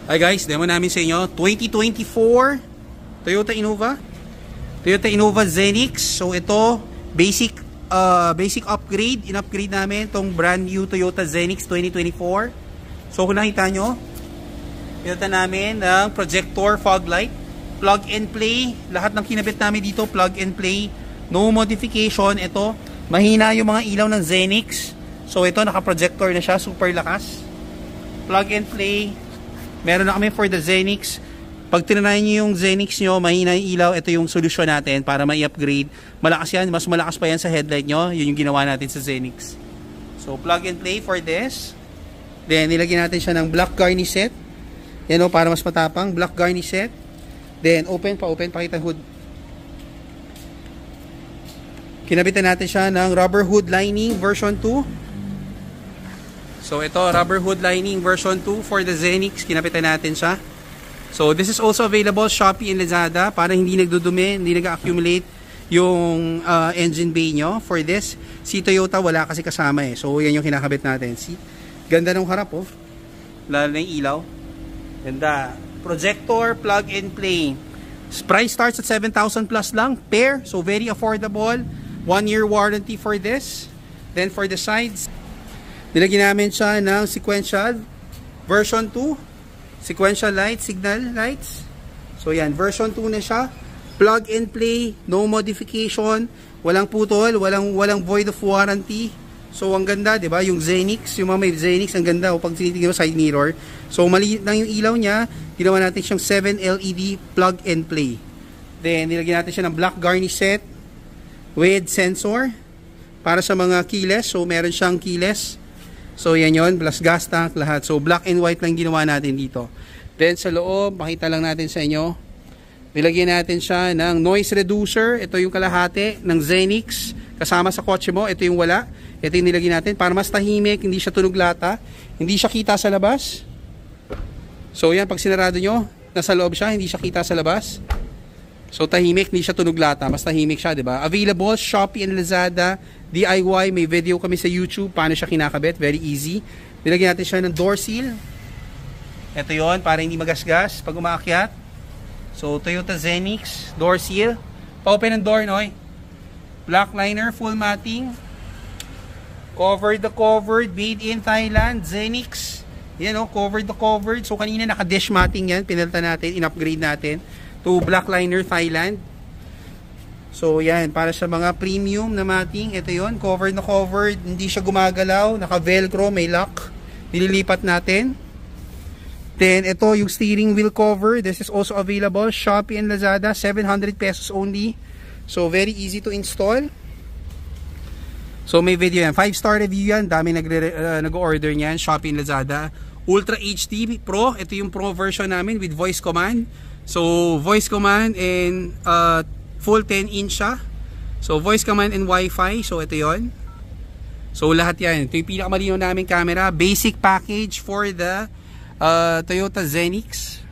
Hi guys, demo namin sa inyo 2024 Toyota Innova Zenix. So ito basic upgrade, in-upgrade namin tong brand new Toyota Zenix 2024. So kung nakita nyo, pinunta namin ng projector fog light, plug and play. Lahat ng kinabit namin dito plug and play, no modification. Ito mahina yung mga ilaw ng Zenix, so ito naka-projector na siya, super lakas. Plug and play. Meron na kami for the Zenix. Pag tinanayan nyo yung Zenix nyo, mahina yung ilaw, ito yung solusyon natin para ma-upgrade. Malakas yan, mas malakas pa yan sa headlight nyo. Yun yung ginawa natin sa Zenix. So, plug and play for this. Then, nilagyan natin siya ng black garnish set. Yan o, para mas matapang. Black garnish set. Then, pakita hood. Kinabitan natin siya ng rubber hood lining version 2. So ito, rubber hood lining version 2 for the Zenix. Kinapitan natin siya. So this is also available Shopee and Lazada para hindi nagdudumi, hindi nag-accumulate yung engine bay nyo. For this, si Toyota wala kasi kasama eh. So yan yung kinakabit natin. See? Ganda ng harap oh. Lalo na yung ilaw. Ganda. Projector, plug and play. Price starts at 7,000 plus lang. Pair. So very affordable. 1-year warranty for this. Then for the sides, nilagyan namin siya ng sequential version 2, sequential lights, signal lights. So yan, version 2 na siya. Plug and play, no modification, walang putol, walang void of warranty. So ang ganda, 'di ba? Yung Zenix, yung mga may Zenix, ang ganda. O pag tinitingnan mo side mirror, so maliit lang yung ilaw niya. Ginawa natin siyang 7 LED plug and play. Then nilagyan natin siya ng black garnish set with sensor para sa mga keyless. So meron siyang keyless. So yan yun, plus gas tank, lahat. So black and white lang ginawa natin dito. Then sa loob, makita lang natin sa inyo, nilagyan natin siya ng noise reducer. Ito yung kalahati ng Zenix. Kasama sa kotse mo, ito yung wala. Ito yung nilagyan natin para mas tahimik, hindi siya tunog lata, hindi siya kita sa labas. So yan, pag sinarado nyo, nasa loob siya, hindi siya kita sa labas. So tahimik, hindi siya tunog lata, mas tahimik siya, diba? Available Shopee and Lazada, DIY, may video kami sa YouTube paano siya kinakabit, very easy. Nilagyan natin siya ng door seal. Ito yon para hindi magasgas pag umaakyat. So Toyota Zenix, door seal. Pa-open ng door, noy. Black liner, full matting. Covered the covered, made in Thailand, Zenix. Yan o, covered the covered. So kanina naka-dish matting yan, pinalta natin, in-upgrade natin to black liner Thailand. So yan, para sa mga premium na matting, ito yon, covered na covered, hindi siya gumagalaw, naka velcro, may lock, nililipat natin. Then ito yung steering wheel cover, this is also available Shopee and Lazada, 700 pesos only. So very easy to install. So may video yan, 5-star review yan, dami nag-order niyan, Shopee and Lazada. Ultra HD Pro, ito yung Pro version namin with voice command. So voice command and full 10-inch siya. So voice command and Wi-Fi, so ito yon. So lahat yan, ito yung pinakamalinaw naming camera. Basic package for the Toyota Zenix.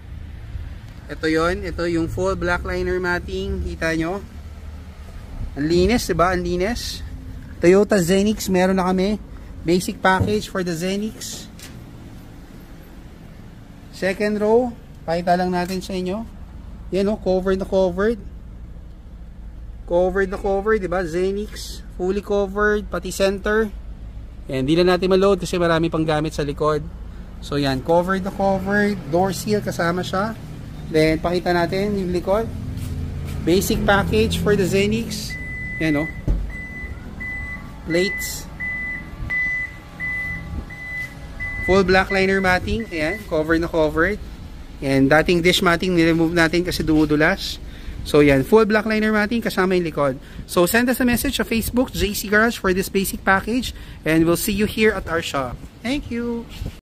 Ito yon, ito yung full black liner matting, kita nyo. Ang linis, diba? Ang linis. Toyota Zenix, meron na kami. Basic package for the Zenix. Second row, pakita lang natin sa inyo. Yan o, covered na covered. Covered na covered, diba? Zenix, fully covered, pati center. Yan, hindi na natin ma-load kasi marami pang gamit sa likod. So yan, covered na covered, door seal kasama siya. Then, pakita natin yung likod. Basic package for the Zenix. Yan o. Plates. Full black liner matting. Ayan, covered na covered. Yan, dating dish matting niremove natin kasi dumudulas. So yan, full black liner matting kasama yung likod. So send us a message sa Facebook, JC Garage, for this basic package. And we'll see you here at our shop. Thank you!